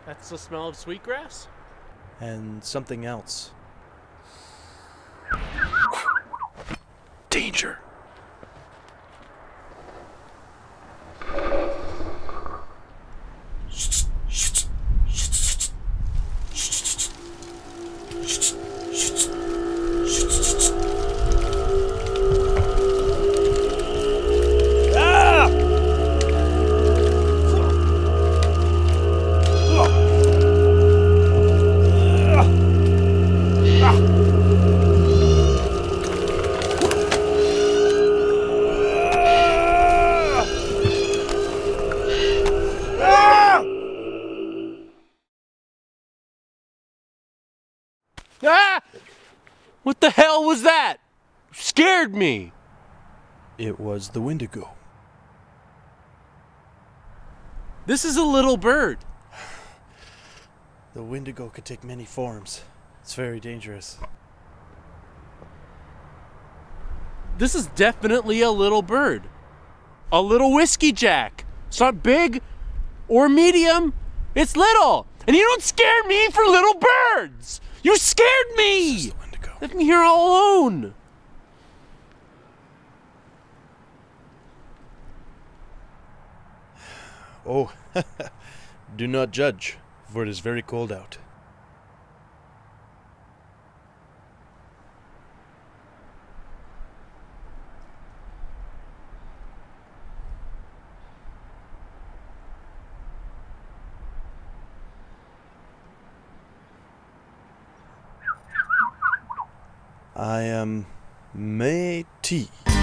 That's the smell of sweetgrass? And something else. Danger. Ah! What the hell was that? Scared me. It was the Wendigo. This is a little bird. The Wendigo could take many forms. It's very dangerous. This is definitely a little bird. A little whiskey jack. It's not big or medium. It's little. And you don't scare me for little birds. You scared me. This is the Wendigo. Left me here all alone. Oh, do not judge, for it is very cold out. I am Métis.